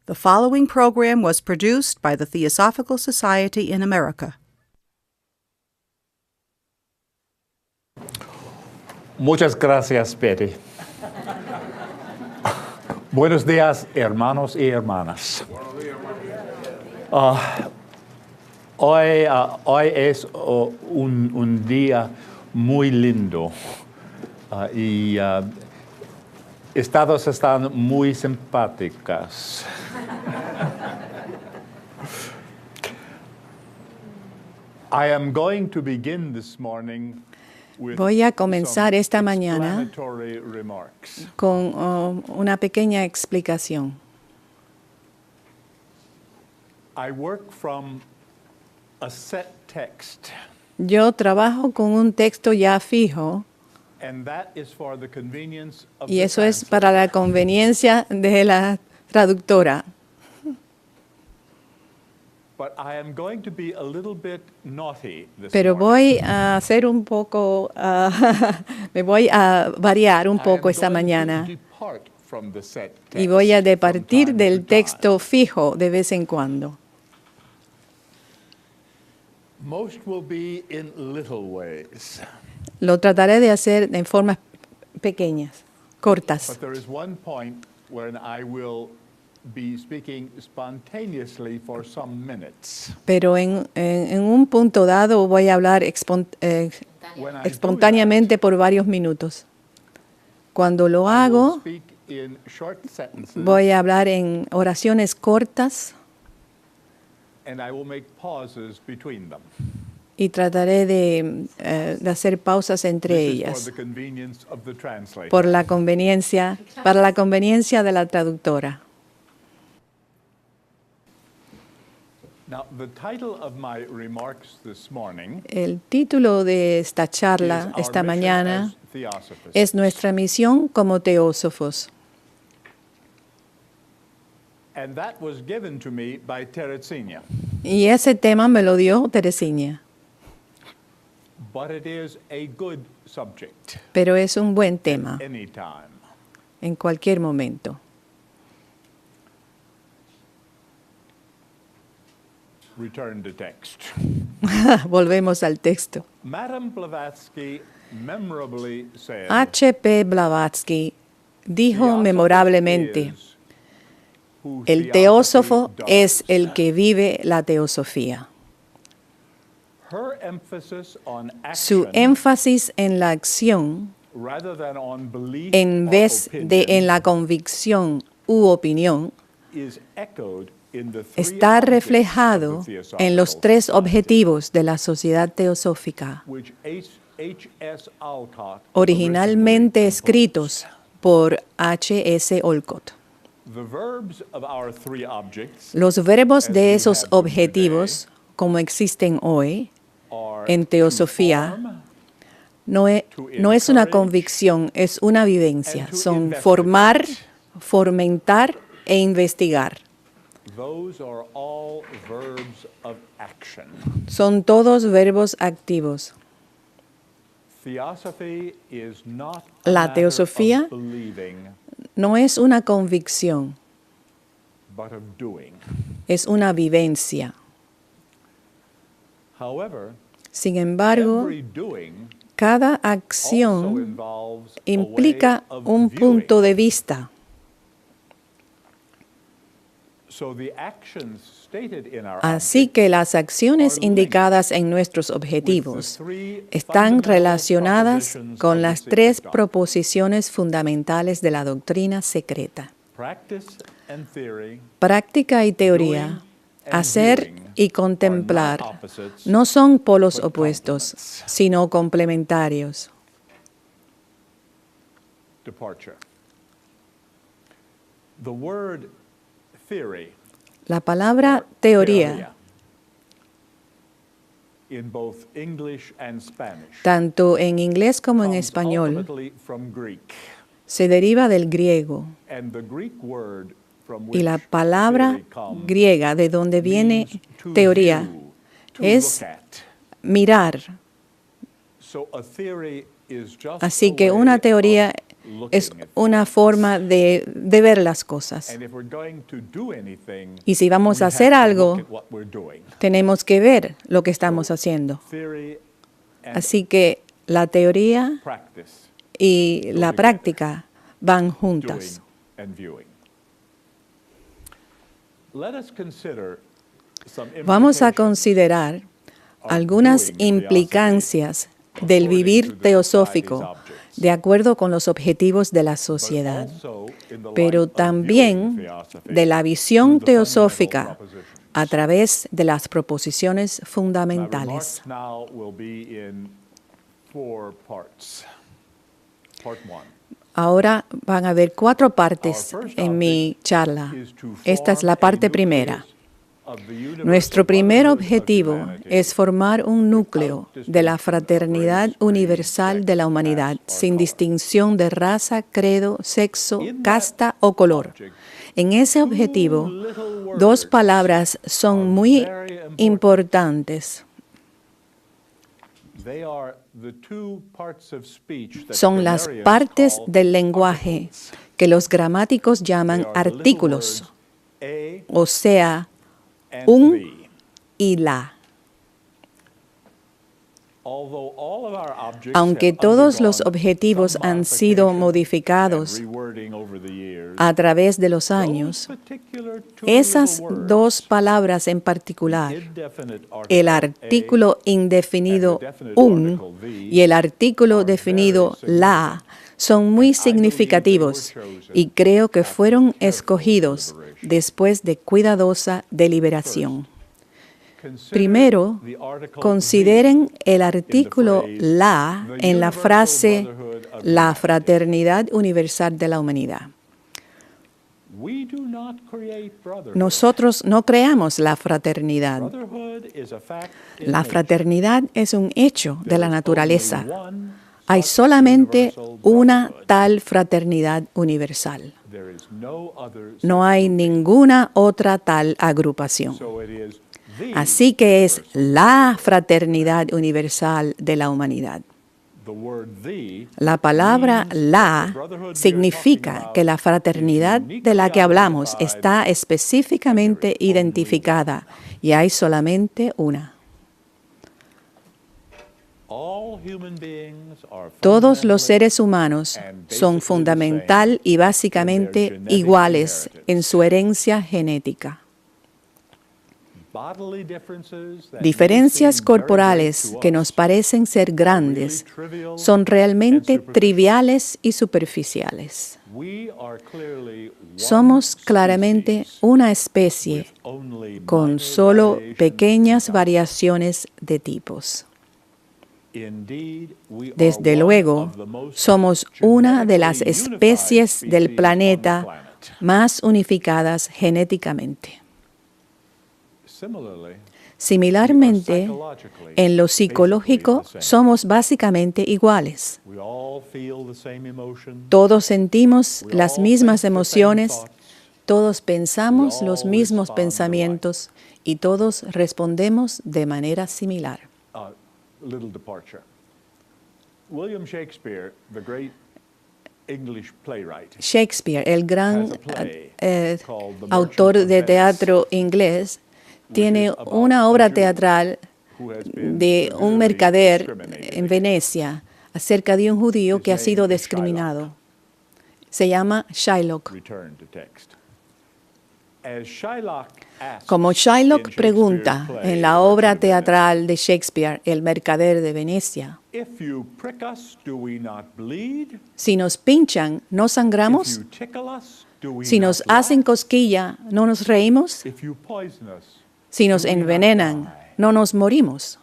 The following program was produced by the Theosophical Society in America. Muchas gracias, Betty. Buenos días, hermanos y hermanas. Hoy es un día muy lindo y todos están muy simpáticas. I am going to begin this morning with Voy a comenzar esta some mañana explanatory remarks. con una pequeña explicación. I work from a set text, Yo trabajo con un texto ya fijo and that is for the convenience of y the eso es translator. para la conveniencia de la traductora. But I am going to be a little bit naughty this Pero morning. voy a hacer un poco, me voy a variar un I am poco esta going to mañana depart from the set y voy a text from departir time del to time. texto fijo de vez en cuando. Most will be in little ways, Lo trataré de hacer en formas pequeñas, cortas. but there is one point where I will be speaking spontaneously for some minutes. Pero en un punto dado voy a hablar When I do espontáneamente por varios minutos. Cuando lo that, I will hago, speak in short sentences, voy a hablar en oraciones cortas and I will make pauses between them. y trataré de hacer pausas entre This is ellas for the convenience of the translator. para la conveniencia de la traductora. Now, the title of my remarks this morning El título de esta is charla Our esta Mission mañana as Theosophists. es Nuestra misión como teósofos. And that was given to me by Teretsinia. Y ese tema me lo dio Teresina, But it is a good subject pero es un buen tema anytime. en cualquier momento. Return to text. Volvemos al texto. Madame Blavatsky memorably said, H.P. Blavatsky dijo memorablemente, is who el theosophy teósofo does." es el que vive la teosofía. Her emphasis on Su action énfasis en la acción rather than on belief en or vez de en opinion la convicción u opinión is echoed in the three está objects reflejado of the en los Theosophical tres Society, objetivos de la sociedad teosófica, which H.S. Alcott originalmente originally escritos por H.S. Olcott. composed. The verbs of our three objects Los verbos as de we esos have them objetivos, como existen hoy are en to teosofía, form, no es una convicción, es una vivencia. and to Son investigate. formar, fomentar e investigar. Those are all verbs of action. Son todos verbos activos. Theosophy is not a La matter teosofía of believing, no es una convicción, but of doing. es una vivencia. However, Sin embargo, every doing cada also acción involves a implica way of un viewing. punto de vista. So the actions stated in our Así objects que las acciones indicadas en nuestros objetivos están relacionadas con las tres proposiciones fundamentales de la doctrina secreta: practice and theory, práctica y teoría, hacer y contemplar, no son polos opuestos, sino complementarios. departure. The word theory La palabra teoría, in both English and Spanish tanto en inglés como en comes español, ultimately from Greek, se deriva del griego. and the Greek word from Y which la palabra theory comes griega de donde viene means to teoría view, to es look at. mirar. So a theory is just Así a que way una teoría of es una forma de ver las cosas. And if we're going to do anything, Y si vamos a we hacer have to look algo, at what we're doing. tenemos que ver lo que estamos haciendo. Theory and Así que la teoría practice, y la práctica van doing juntas. and viewing. Let us consider some Vamos a implications considerar algunas implicancias del vivir teosófico de acuerdo con los objetivos de la sociedad, also in the light pero of también viewing theosophy de la visión through the fundamental teosófica propositions. a través de las proposiciones My fundamentales. remarks now will be in 4 parts. Part 1. Ahora van a haber 4 partes en mi charla. Esta es la parte primera. Nuestro primer objetivo es formar un núcleo de la fraternidad universal de la humanidad, sin distinción de raza, credo, sexo, casta o color. En ese objetivo, 2 palabras son muy importantes. Son las partes del lenguaje que los gramáticos llaman artículos, o sea, un y la. Aunque todos los objetivos han sido modificados a través de los años, esas 2 palabras en particular, el artículo indefinido un y el artículo definido la, son muy significativos y creo que fueron escogidos después de cuidadosa deliberación. Primero, consideren el artículo la en la frase la fraternidad universal de la humanidad. Nosotros no creamos la fraternidad. La fraternidad es un hecho de la naturaleza. Hay solamente una tal fraternidad universal. No hay ninguna otra tal agrupación. Así que es la fraternidad universal de la humanidad. La palabra la significa que la fraternidad de la que hablamos está específicamente identificada y hay solamente una. Todos los seres humanos son fundamental y básicamente iguales en su herencia genética. Diferencias corporales que nos parecen ser grandes son realmente triviales y superficiales. Somos claramente una especie con solo pequeñas variaciones de tipos. Desde luego, somos una de las especies del planeta más unificadas genéticamente. Similarmente, en lo psicológico somos básicamente iguales. Todos sentimos las mismas emociones, todos pensamos los mismos pensamientos y todos respondemos de manera similar. Little departure. William Shakespeare, the great English playwright, Shakespeare, el gran autor de teatro inglés, tiene una obra teatral de un mercader en Venecia acerca de un judío que ha sido discriminado. Se llama Shylock. return to text. As Shylock asks Como Shylock pregunta en la obra teatral de Shakespeare, El mercader de Venecia, if you prick us, do we not bleed? si nos pinchan, ¿no If sangramos? you tickle us, do we Si not nos laugh? hacen cosquilla, ¿no nos reímos? If you poison us, Si nos envenenan, ¿no nos morimos?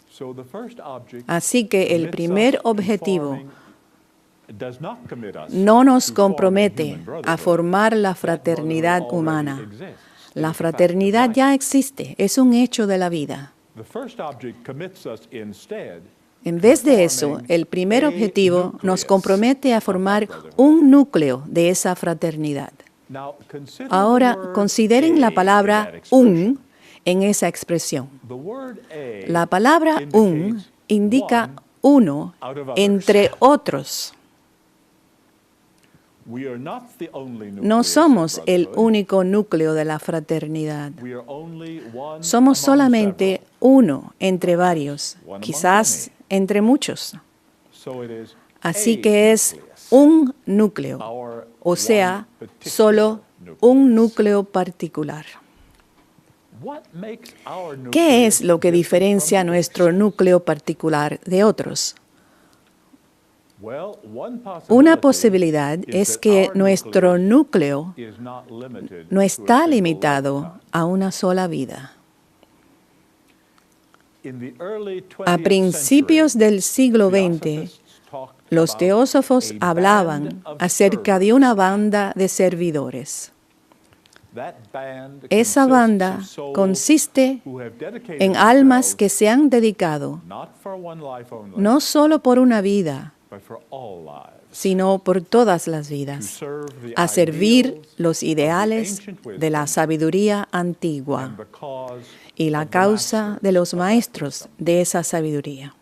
so the first object Así que el commits primer us in objetivo forming- does not commit us no nos to form a compromete human a brotherhood. formar la That fraternidad brotherhood humana. already exists. It La is a fact of fraternidad life. ya existe, es un hecho de la vida. The first object commits us instead En vez de eso, el primer objetivo nos compromete a formar un núcleo de esa fraternidad. Now, consider the Ahora, word consideren a la in palabra that expression. en esa expresión. The word a La palabra indicates indica uno entre otros. No somos el único núcleo de la fraternidad. Somos solamente uno entre varios, quizás entre muchos. Así que es un núcleo, o sea, solo un núcleo particular. ¿Qué es lo que diferencia nuestro núcleo particular de otros? Una posibilidad es que nuestro núcleo no está limitado a una sola vida. A principios del siglo XX, los teósofos hablaban acerca de una banda de servidores. Esa banda consiste en almas que se han dedicado no solo por una vida, sino por todas las vidas, a servir los ideales de la sabiduría antigua y la causa de los maestros de esa sabiduría.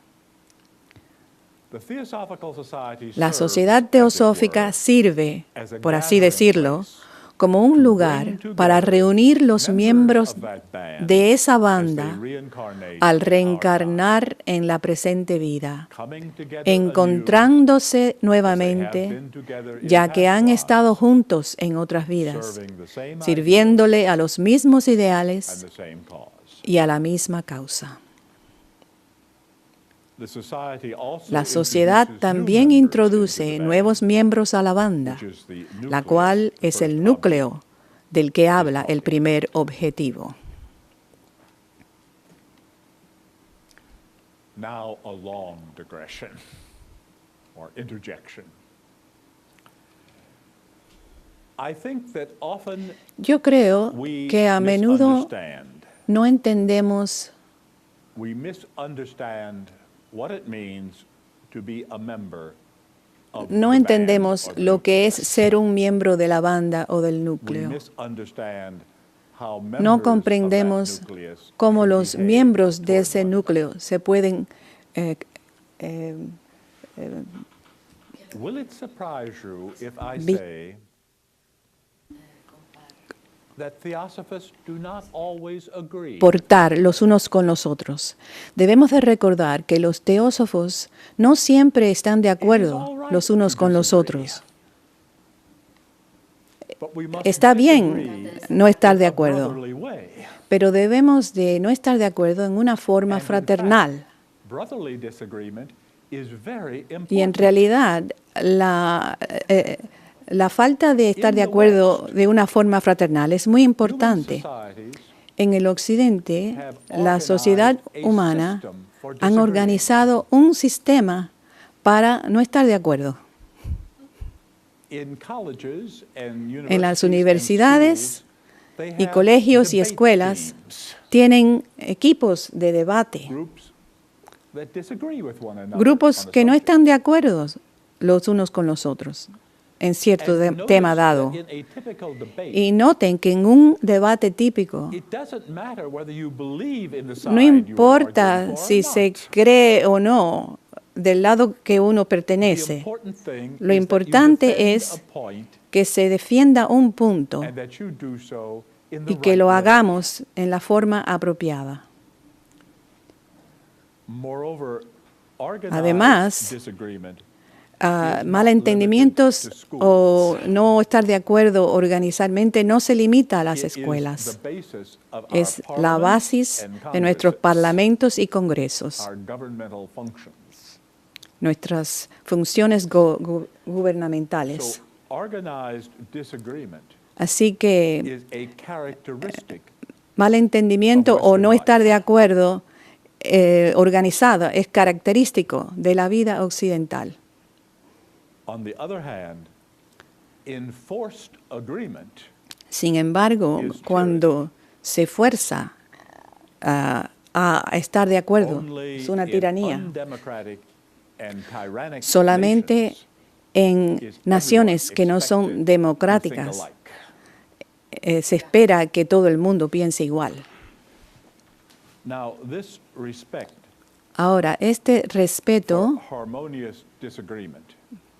La Sociedad Teosófica sirve, por así decirlo, como un lugar para reunir los miembros de esa banda al reencarnar en la presente vida, encontrándose nuevamente, ya que han estado juntos en otras vidas, sirviéndole a los mismos ideales y a la misma causa. La sociedad también introduce nuevos miembros a la banda, la cual es el núcleo del que habla el primer objetivo. Now a long digression or interjection. I think that often Yo creo we que a menudo misunderstand. no entendemos We misunderstand what it means to be a member of No the entendemos band or the lo que es nucleus. ser un miembro de la banda o del We núcleo. misunderstand how No members comprendemos of that nucleus cómo should los behave miembros de toward ese one another. núcleo se pueden Will it surprise you if I Vi- say that theosophists do not always agree? portar los unos con los otros. Debemos de recordar que los teósofos no siempre están de acuerdo los unos con los otros. But we must Está bien disagree no estar de in a acuerdo, brotherly way. pero debemos de no estar de acuerdo en una forma And in fraternal. fact, brotherly disagreement is very important. Y en realidad, la falta de estar de acuerdo de una forma fraternal es muy Human importante. societies En el Occidente, la sociedad humana han disagreeing. organizado un sistema para no estar de acuerdo. In colleges and En las universities and universidades schools, they y have colegios y debate escuelas teams, tienen equipos de debate, groups that disagree with one another grupos on a que no subject. están de acuerdo los unos con los otros en cierto And notice tema that dado. in a typical debate, Y noten que en un debate típico, it doesn't matter whether you believe in the side no you importa argue for si or se not. cree o no del lado que uno The pertenece. important thing Lo is importante that you defend es a point que se defienda un punto and that you do so in the y que right lo way. hagamos en la forma apropiada. Moreover, organized Además, disagreement malentendimientos o no estar de acuerdo organizadamente no se limita a las it is escuelas. the basis of our Es la parliaments base and de nuestros congresses, parlamentos y congresos, our governmental functions. nuestras funciones gubernamentales. So, organized disagreement Así que is a characteristic malentendimiento o no estar de acuerdo organizado es característico de la vida occidental. On the other hand, enforced agreement Sin embargo, is cuando se fuerza a estar de acuerdo, only es una in tiranía. undemocratic and tyrannic Solamente nations en is naciones everyone que no son expected to think democráticas alike. se espera que todo el mundo piense igual. Now, this respect Ahora, este respeto harmonious disagreement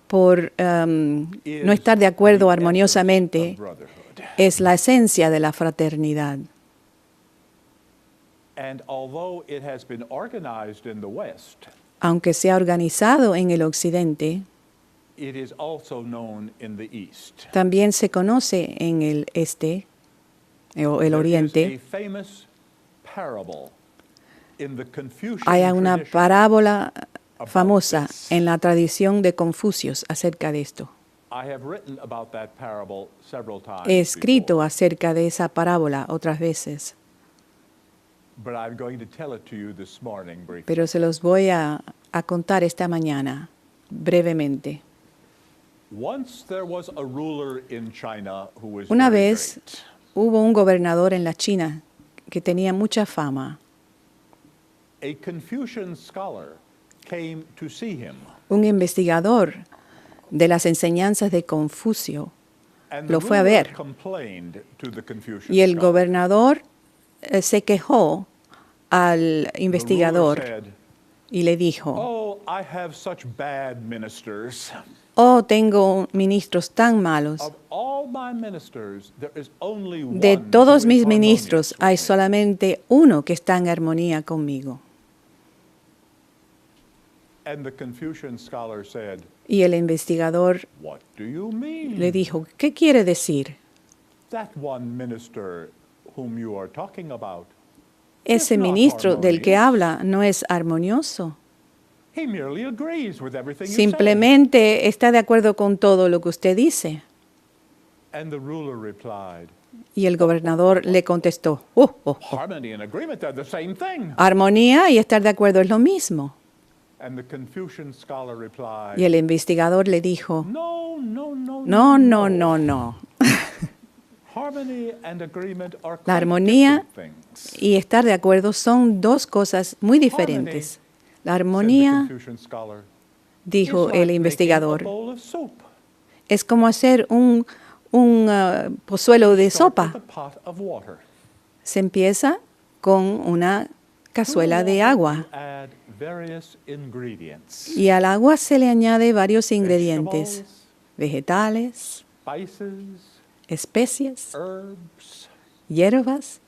por no estar de acuerdo armoniosamente es la esencia de la fraternidad. And although it has been organized in the West, Aunque se ha organizado en el occidente, it is also known in the East. también se conoce en el este o el There is oriente. a famous parable in the Confucian Hay una tradition parábola about famosa this. en la tradición de Confucios acerca de esto. I have written about that parable several times He escrito before, acerca de esa parábola otras veces, but I'm going to tell it to you this morning briefly. pero se los voy a contar esta mañana brevemente. Once there was a ruler in China who was Una very vez great. hubo un gobernador en la China que tenía mucha fama. A Confucian scholar came to see him, Un investigador de las enseñanzas de Confucio and the lo fue a ruler ver. complained to the Confucian Y el scholar. gobernador se quejó al The ruler investigador said, y le dijo, "Oh, I have such bad ministers. oh, tengo ministros tan malos. Of all my ministers, there is only one De who todos is mis harmonious ministros with hay me." solamente uno que está en armonía conmigo. And the Confucian scholar said, Y el investigador "What do you mean? le dijo, ¿qué quiere decir? That one minister whom you are talking about, Ese not ministro del que harmonious. habla no es armonioso. he merely agrees with everything you say." Simplemente está de acuerdo con todo lo que usted dice. And the ruler replied, Y el gobernador le contestó, "Harmony and agreement, they're the same thing." armonía y estar de acuerdo es lo mismo. And the Confucian scholar replied, Y el investigador le dijo, "No, no, no, no, no, no, no. Harmony and agreement are La quite armonía different things," y estar de acuerdo son dos cosas muy diferentes. La said the armonía, Confucian scholar, dijo "is like el making a investigador, bowl of soup. es como hacer un pozuelo de Start sopa. with a pot of water. Se empieza con una cazuela To the de water agua you add various ingredients, y al agua se le añade varios ingredientes, vegetables, vegetales, spices, especies, herbs, hierbas.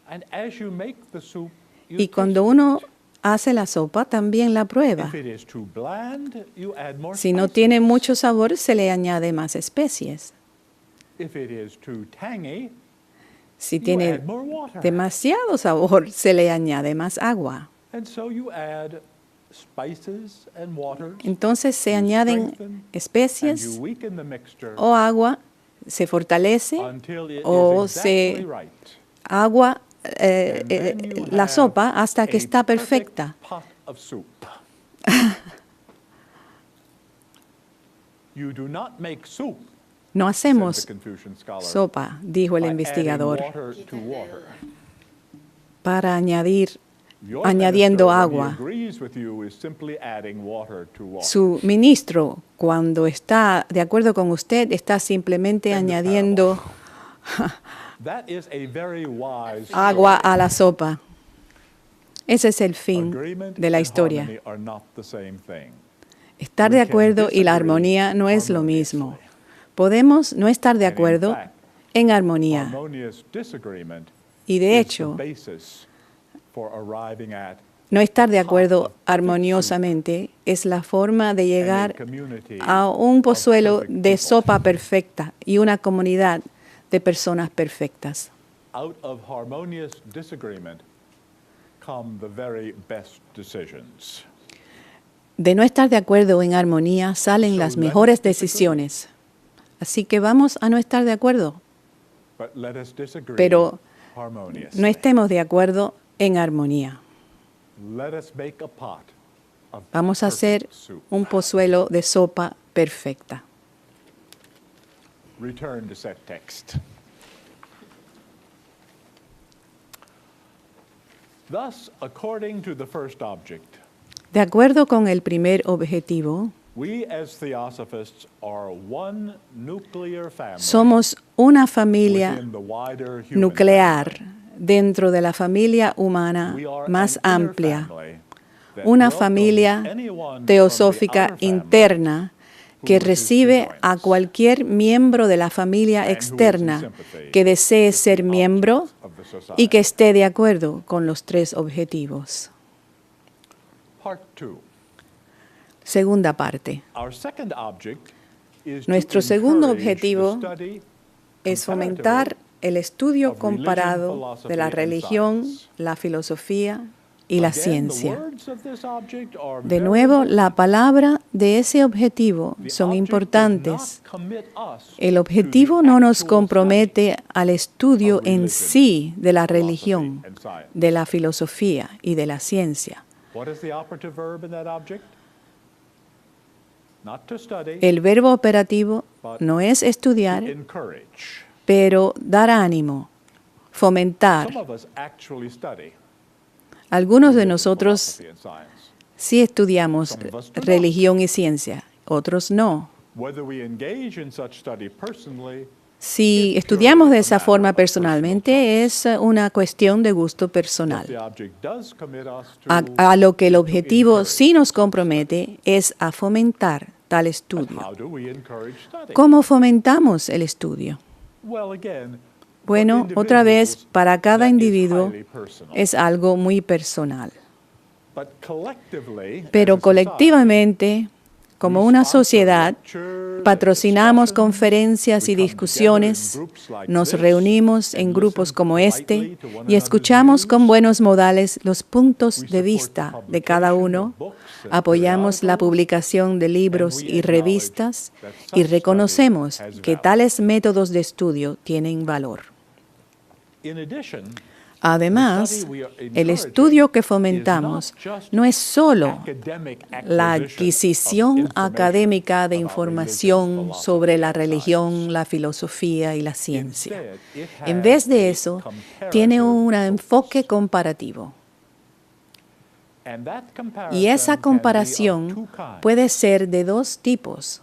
and as you make the soup, you Y cuando taste uno it. hace la sopa, también la prueba. If it is too bland, you add more Si no spices. tiene mucho sabor, se le añade más especies. If it is too tangy, Si you tiene add more water. demasiado sabor, se le añade más agua. And so you add spices and water. Entonces se you añaden strengthen, and especies you weaken the mixture o agua, se fortalece until it o is exactly se right. agua And then you la have sopa hasta que a está perfect perfecta. pot of soup. You do not make soup, No said hacemos the Confucian scholar, sopa, dijo el by investigador, adding water to water. para añadir, Your añadiendo minister, when agua. he agrees with you, is simply adding water to water. Su ministro, cuando está de acuerdo con usted, está simplemente End of añadiendo That is a very wise agua story. a la sopa. Ese es el fin Agreement de la and historia. harmony are not the same thing. Estar We de can acuerdo y la disagree armonía no es lo mismo. harmoniously. Podemos no estar de And in acuerdo fact, en armonía. Harmonious disagreement Y de is hecho, the basis for arriving at no estar de acuerdo of armoniosamente es la forma de and a llegar community a un of pozuelo perfect de people. sopa perfecta y una comunidad de personas perfectas. Out of harmonious disagreement come the very best decisions. De no estar de acuerdo en armonía salen So las let mejores us disagree. decisiones. Así que vamos a no estar de acuerdo, But let us disagree pero harmoniously. no estemos de acuerdo en armonía. Let us make a pot of Vamos a hacer perfect soup. un pozuelo de sopa perfecta. Return to set text. Thus, according to the first object, De acuerdo con el primer objetivo, we as theosophists are one nuclear family somos una familia within the wider human nuclear family. dentro de la familia humana We are más an inner amplia. family una familia teosófica interna que recibe a cualquier miembro de la familia externa que desee ser miembro y que esté de acuerdo con los tres objetivos. Segunda parte. Nuestro segundo objetivo es fomentar el estudio comparado de la religión, la filosofía y la ciencia. De nuevo, la palabra de ese objetivo son importantes. El objetivo no nos compromete al estudio en sí de la religión, de la filosofía y de la ciencia. El verbo operativo no es estudiar, pero dar ánimo, fomentar. Algunos de nosotros sí estudiamos religión y ciencia, otros no. Si estudiamos de esa forma personalmente, es una cuestión de gusto personal. A lo que el objetivo sí nos compromete es a fomentar tal estudio. ¿Cómo fomentamos el estudio? Bueno, otra vez, para cada individuo es algo muy personal. Pero colectivamente, como una sociedad, patrocinamos conferencias y discusiones, nos reunimos en grupos como este y escuchamos con buenos modales los puntos de vista de cada uno, apoyamos la publicación de libros y revistas y reconocemos que tales métodos de estudio tienen valor. Además, el estudio que fomentamos no es solo la adquisición académica de información sobre la religión, la filosofía y la ciencia. En vez de eso, tiene un enfoque comparativo. Y esa comparación puede ser de dos tipos.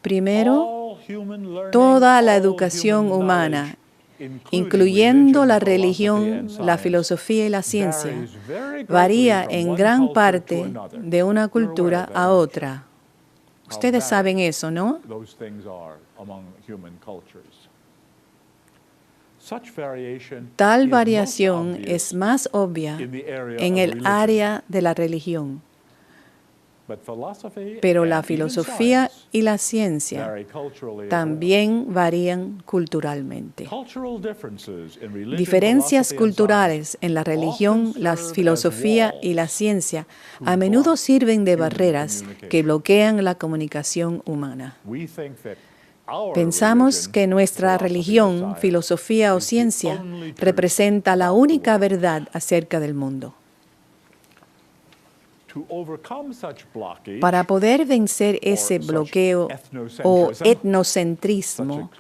Primero, toda la educación humana, incluyendo la religión, la filosofía y la ciencia, varía en gran parte de una cultura a otra. Ustedes saben eso, ¿no? Tal variación es más obvia en el área de la religión. Pero la filosofía y la ciencia también varían culturalmente. Diferencias culturales en la religión, la filosofía y la ciencia a menudo sirven de barreras que bloquean la comunicación humana. Pensamos que nuestra religión, filosofía o ciencia representa la única verdad acerca del mundo. Para poder vencer ese bloqueo o etnocentrismo,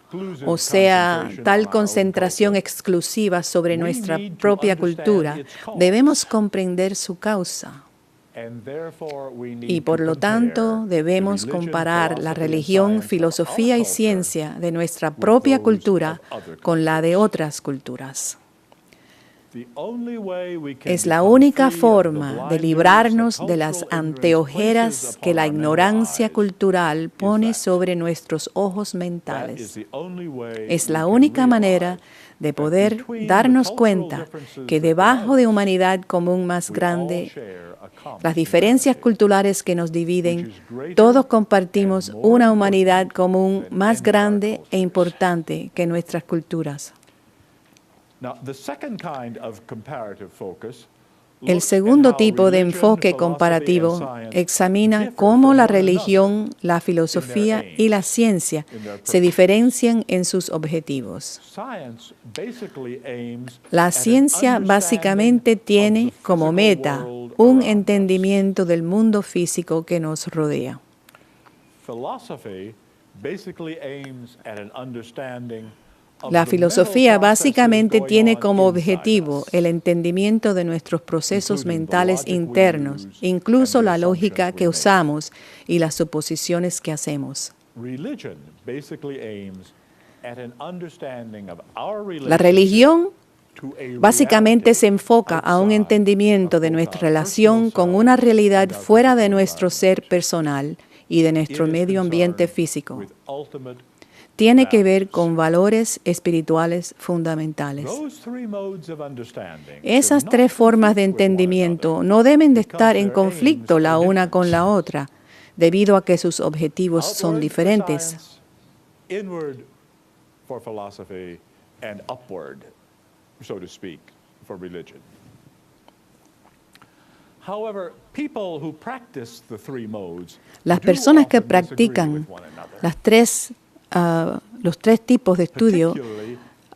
o sea, tal concentración exclusiva sobre nuestra propia cultura, debemos comprender su causa. Y por lo tanto, debemos comparar la religión, filosofía y ciencia de nuestra propia cultura con la de otras culturas. Es la única forma de librarnos de las anteojeras que la ignorancia cultural pone sobre nuestros ojos mentales. Es la única manera de poder darnos cuenta que debajo de humanidad común más grande, las diferencias culturales que nos dividen, todos compartimos una humanidad común más grande e importante que nuestras culturas. El segundo tipo de enfoque comparativo examina cómo la religión, la filosofía y la ciencia se diferencian en sus objetivos. La ciencia básicamente tiene como meta un entendimiento del mundo físico que nos rodea. La filosofía básicamente tiene como objetivo el entendimiento de nuestros procesos mentales internos, incluso la lógica que usamos y las suposiciones que hacemos. La religión Básicamente se enfoca a un entendimiento de nuestra relación con una realidad fuera de nuestro ser personal y de nuestro medio ambiente físico. Tiene que ver con valores espirituales fundamentales. Esas tres formas de entendimiento no deben de estar en conflicto la una con la otra, debido a que sus objetivos son diferentes. Inward for philosophy and upward, so to speak, for religion. However, people who practice the three modes Las personas que practican los tres tipos de estudio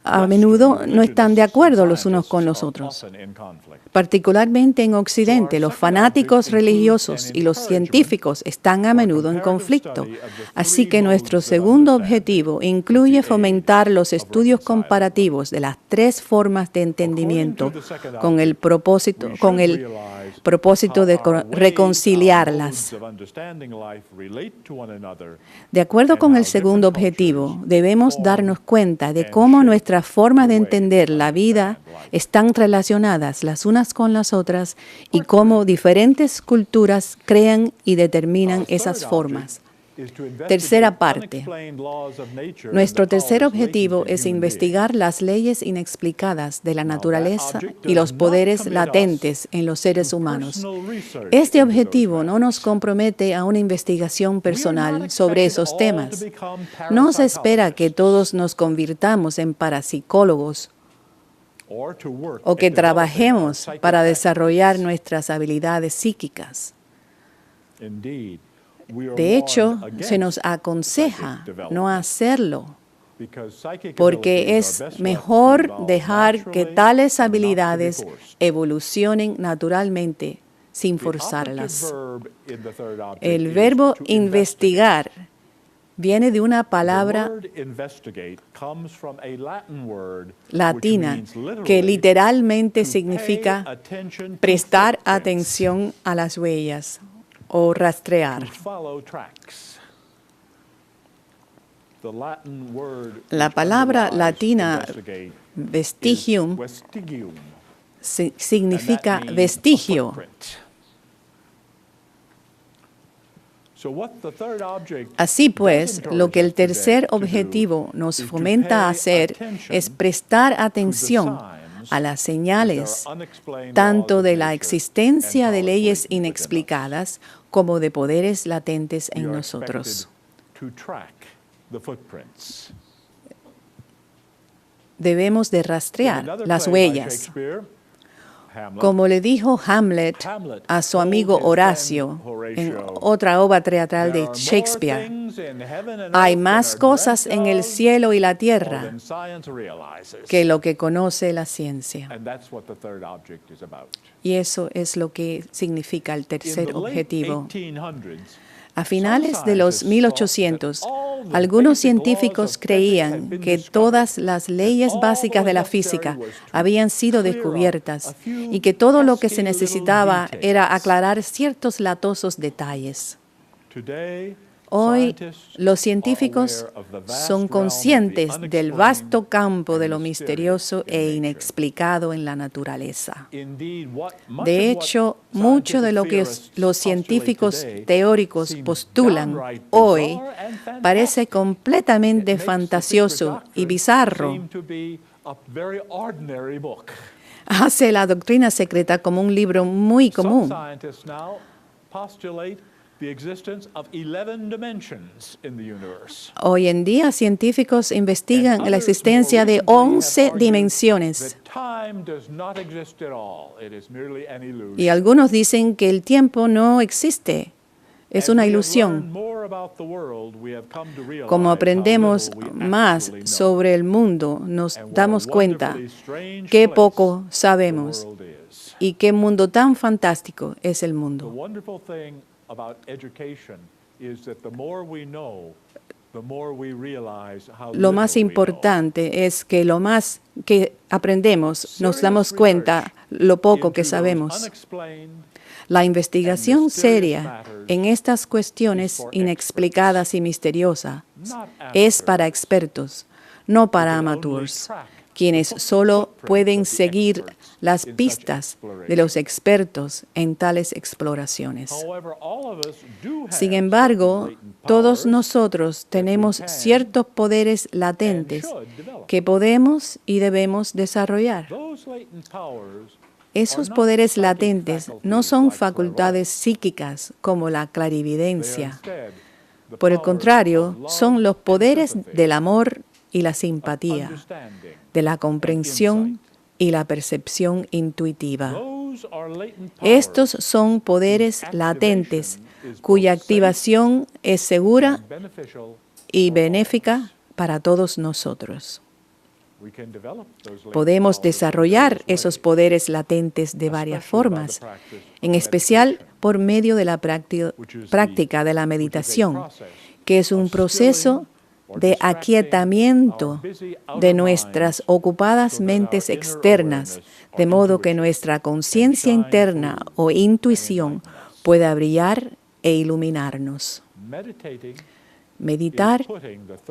a menudo no están de acuerdo los unos con los otros. Particularmente en Occidente, los fanáticos religiosos y los científicos están a menudo en conflicto. Así que nuestro segundo objetivo incluye fomentar los estudios comparativos de las tres formas de entendimiento con el propósito de reconciliarlas. De acuerdo con el segundo objetivo, debemos darnos cuenta de cómo nuestras formas de entender la vida están relacionadas las unas con las otras y cómo diferentes culturas crean y determinan esas formas. Tercera parte. Nuestro tercer objetivo es investigar las leyes inexplicadas de la naturaleza y los poderes latentes en los seres humanos. Este objetivo no nos compromete a una investigación personal sobre esos temas. No se espera que todos nos convirtamos en parapsicólogos o que trabajemos para desarrollar nuestras habilidades psíquicas. De hecho, se nos aconseja no hacerlo, porque es mejor dejar que tales habilidades evolucionen naturalmente sin forzarlas. El verbo investigar viene de una palabra latina que literalmente significa prestar atención a las huellas o rastrear. La palabra latina vestigium significa vestigio. Así pues, lo que el tercer objetivo nos fomenta a hacer es prestar atención a las señales, tanto de la existencia de leyes inexplicadas como de poderes latentes en nosotros. Debemos de rastrear las huellas. Como le dijo Hamlet a su amigo Horacio en otra obra teatral de Shakespeare, hay más cosas en el cielo y la tierra que lo que conoce la ciencia. Y eso es lo que significa el tercer objetivo. A finales de los 1800, algunos científicos creían que todas las leyes básicas de la física habían sido descubiertas y que todo lo que se necesitaba era aclarar ciertos latosos detalles. Hoy, los científicos son conscientes del vasto campo de lo misterioso e inexplicado en la naturaleza. De hecho, mucho de lo que los científicos teóricos postulan hoy parece completamente fantasioso y bizarro. Hace la doctrina secreta como un libro muy común. Hoy en día, científicos investigan la existencia de 11 dimensiones. Y algunos dicen que el tiempo no existe. Es una ilusión. Como aprendemos más sobre el mundo, nos damos cuenta qué poco sabemos y qué mundo tan fantástico es el mundo. Lo más importante es que lo más que aprendemos nos damos cuenta lo poco que sabemos. La investigación seria en estas cuestiones inexplicadas y misteriosas es para expertos, no para amateurs, quienes solo pueden seguir las pistas de los expertos en tales exploraciones. Sin embargo, todos nosotros tenemos ciertos poderes latentes que podemos y debemos desarrollar. Esos poderes latentes no son facultades psíquicas como la clarividencia. Por el contrario, son los poderes del amor y la simpatía, de la comprensión y la percepción intuitiva. Estos son poderes latentes cuya activación es segura y benéfica para todos nosotros. Podemos desarrollar esos poderes latentes de varias formas, en especial por medio de la práctica de la meditación, que es un proceso de aquietamiento de nuestras ocupadas mentes externas, de modo que nuestra conciencia interna o intuición pueda brillar e iluminarnos. Meditar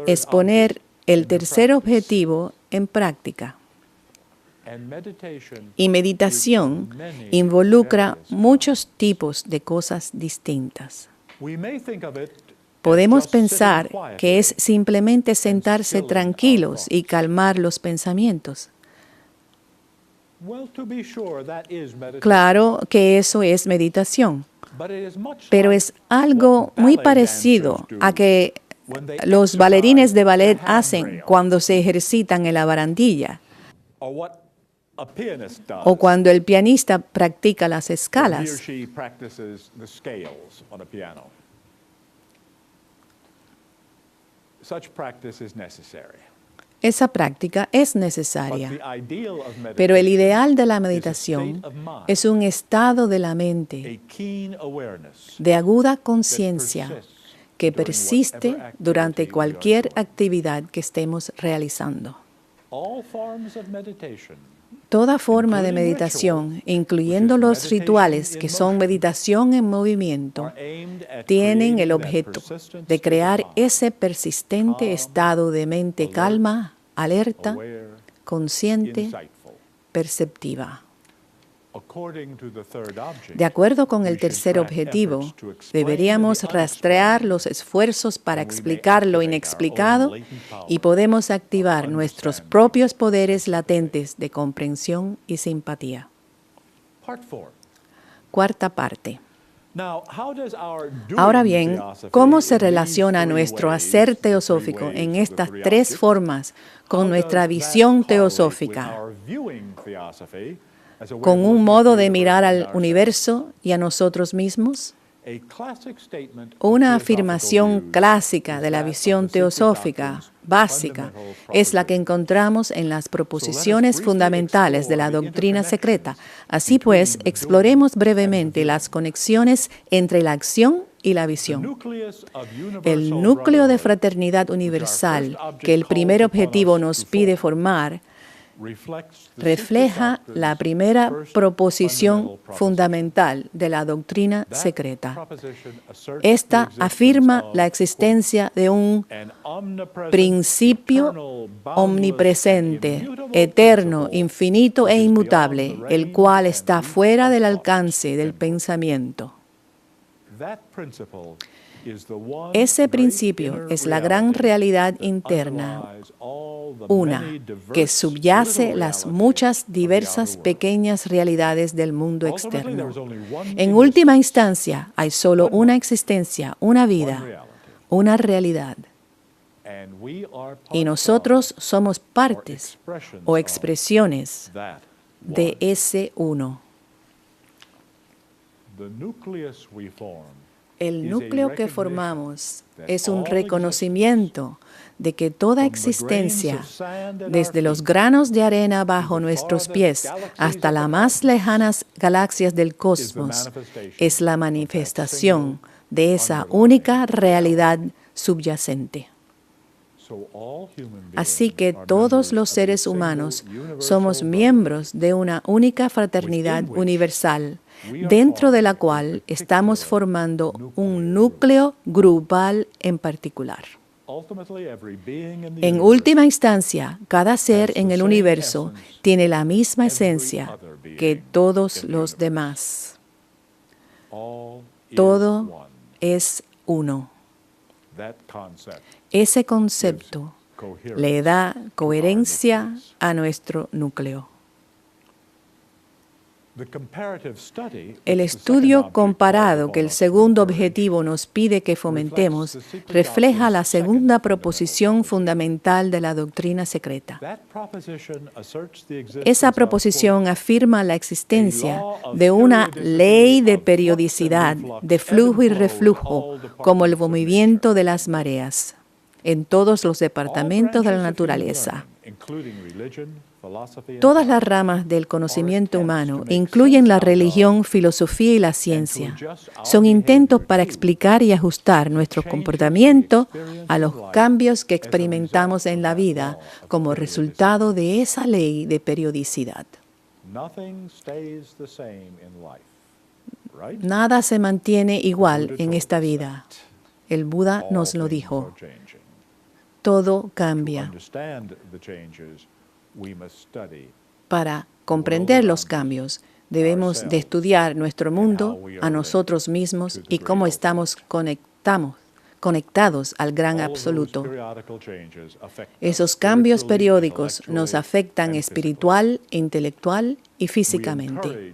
es poner el tercer objetivo en práctica. Y meditación involucra muchos tipos de cosas distintas. Podemos pensar que es simplemente sentarse tranquilos y calmar los pensamientos. Claro que eso es meditación, pero es algo muy parecido a que los bailarines de ballet hacen cuando se ejercitan en la barandilla o cuando el pianista practica las escalas. Esa práctica es necesaria, pero el ideal de la meditación es un estado de la mente de aguda conciencia que persiste durante cualquier actividad que estemos realizando. Toda forma de meditación, incluyendo los rituales que son meditación en movimiento, tienen el objeto de crear ese persistente estado de mente calma, alerta, consciente, perceptiva. De acuerdo con el tercer objetivo, deberíamos rastrear los esfuerzos para explicar lo inexplicado y podemos activar nuestros propios poderes latentes de comprensión y simpatía. Cuarta parte. Ahora bien, ¿cómo se relaciona nuestro hacer teosófico en estas tres formas con nuestra visión teosófica? ¿Con un modo de mirar al universo y a nosotros mismos? Una afirmación clásica de la visión teosófica básica es la que encontramos en las proposiciones fundamentales de la doctrina secreta. Así pues, exploremos brevemente las conexiones entre la acción y la visión. El núcleo de fraternidad universal que el primer objetivo nos pide formar refleja la primera proposición fundamental de la doctrina secreta. Esta afirma la existencia de un principio omnipresente, eterno, infinito e inmutable, el cual está fuera del alcance del pensamiento. Ese principio es la gran realidad interna, una que subyace las muchas diversas pequeñas realidades del mundo externo. En última instancia, hay solo una existencia, una vida, una realidad. Y nosotros somos partes o expresiones de ese uno. El núcleo que formamos es un reconocimiento de que toda existencia, desde los granos de arena bajo nuestros pies hasta las más lejanas galaxias del cosmos, es la manifestación de esa única realidad subyacente. Así que todos los seres humanos somos miembros de una única fraternidad universal, dentro de la cual estamos formando un núcleo grupal en particular. En última instancia, cada ser en el universo tiene la misma esencia que todos los demás. Todo es uno. Ese concepto le da coherencia a nuestro núcleo. El estudio comparado que el segundo objetivo nos pide que fomentemos refleja la segunda proposición fundamental de la doctrina secreta. Esa proposición afirma la existencia de una ley de periodicidad, de flujo y reflujo, como el movimiento de las mareas, en todos los departamentos de la naturaleza. Todas las ramas del conocimiento humano, incluyen la religión, filosofía y la ciencia, son intentos para explicar y ajustar nuestro comportamiento a los cambios que experimentamos en la vida como resultado de esa ley de periodicidad. Nada se mantiene igual en esta vida. El Buda nos lo dijo. Todo cambia. Para comprender los cambios, debemos de estudiar nuestro mundo, a nosotros mismos y cómo estamos conectados al gran absoluto. Esos cambios periódicos nos afectan espiritual, intelectual y físicamente.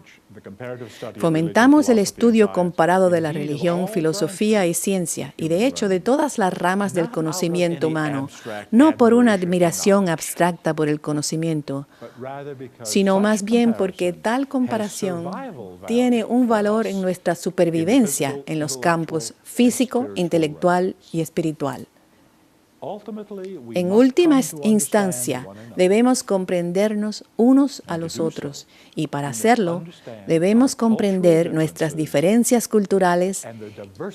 Fomentamos el estudio comparado de la religión, filosofía y ciencia, y de hecho de todas las ramas del conocimiento humano, no por una admiración abstracta por el conocimiento, sino más bien porque tal comparación tiene un valor en nuestra supervivencia en los campos físico, intelectual y espiritual. En última instancia, debemos comprendernos unos a los otros y para hacerlo, debemos comprender nuestras diferencias culturales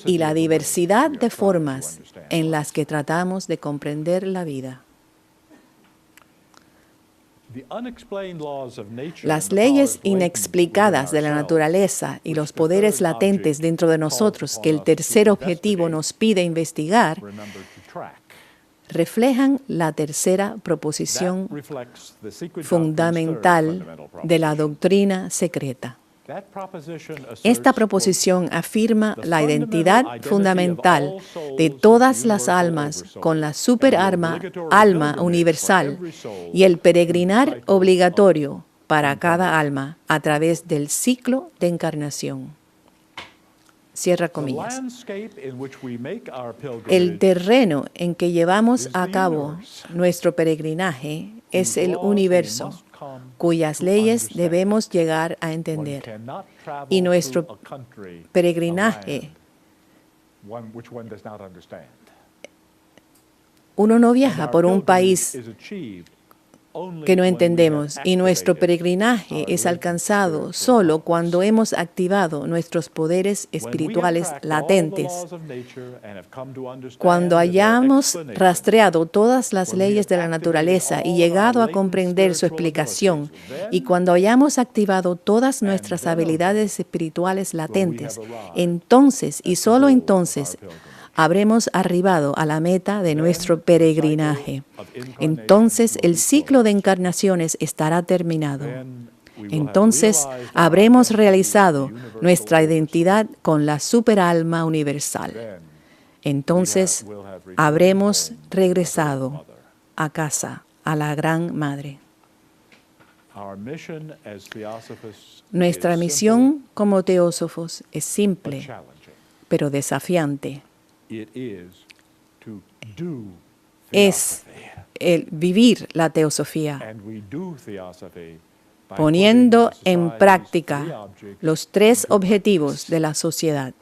y la diversidad de formas en las que tratamos de comprender la vida. Las leyes inexplicadas de la naturaleza y los poderes latentes dentro de nosotros que el tercer objetivo nos pide investigar reflejan la tercera proposición fundamental de la doctrina secreta. Esta proposición afirma la identidad fundamental de todas las almas con la superalma universal y el peregrinar obligatorio para cada alma a través del ciclo de encarnación. Cierra comillas. El terreno en que llevamos a cabo nuestro peregrinaje es el universo, cuyas leyes debemos llegar a entender. Y nuestro peregrinaje, uno no viaja por un país que no entendemos, y nuestro peregrinaje es alcanzado solo cuando hemos activado nuestros poderes espirituales latentes. Cuando hayamos rastreado todas las leyes de la naturaleza y llegado a comprender su explicación, y cuando hayamos activado todas nuestras habilidades espirituales latentes, entonces y solo entonces habremos arribado a la meta de nuestro peregrinaje. Entonces el ciclo de encarnaciones estará terminado. Entonces habremos realizado nuestra identidad con la superalma universal. Entonces habremos regresado a casa, a la Gran Madre. Nuestra misión como teósofos es simple, pero desafiante. Es el vivir la teosofía, poniendo en práctica los tres objetivos de la sociedad.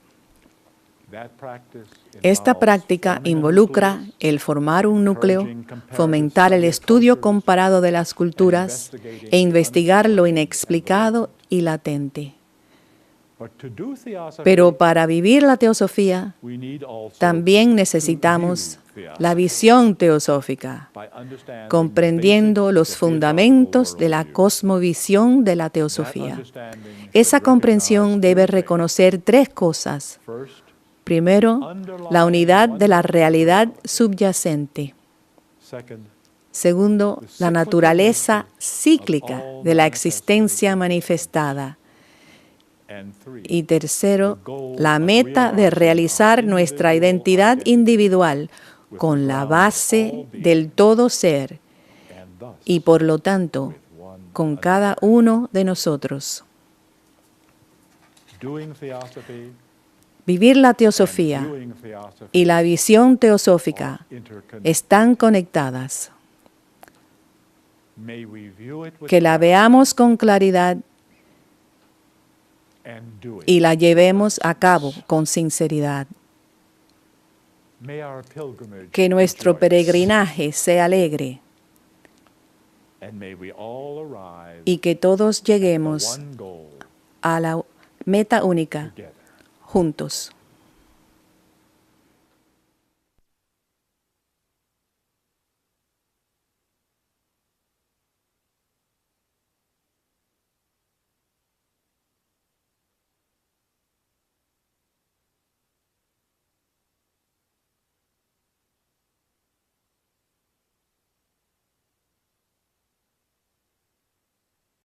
Esta práctica involucra el formar un núcleo, fomentar el estudio comparado de las culturas e investigar lo inexplicado y latente. Pero para vivir la teosofía, también necesitamos la visión teosófica, comprendiendo los fundamentos de la cosmovisión de la teosofía. Esa comprensión debe reconocer tres cosas. Primero, la unidad de la realidad subyacente. Segundo, la naturaleza cíclica de la existencia manifestada. Y tercero, la meta de realizar nuestra identidad individual con la base del todo ser y por lo tanto con cada uno de nosotros. Vivir la teosofía y la visión teosófica están conectadas. Que la veamos con claridad y la llevemos a cabo con sinceridad. Que nuestro peregrinaje sea alegre y que todos lleguemos a la meta única juntos.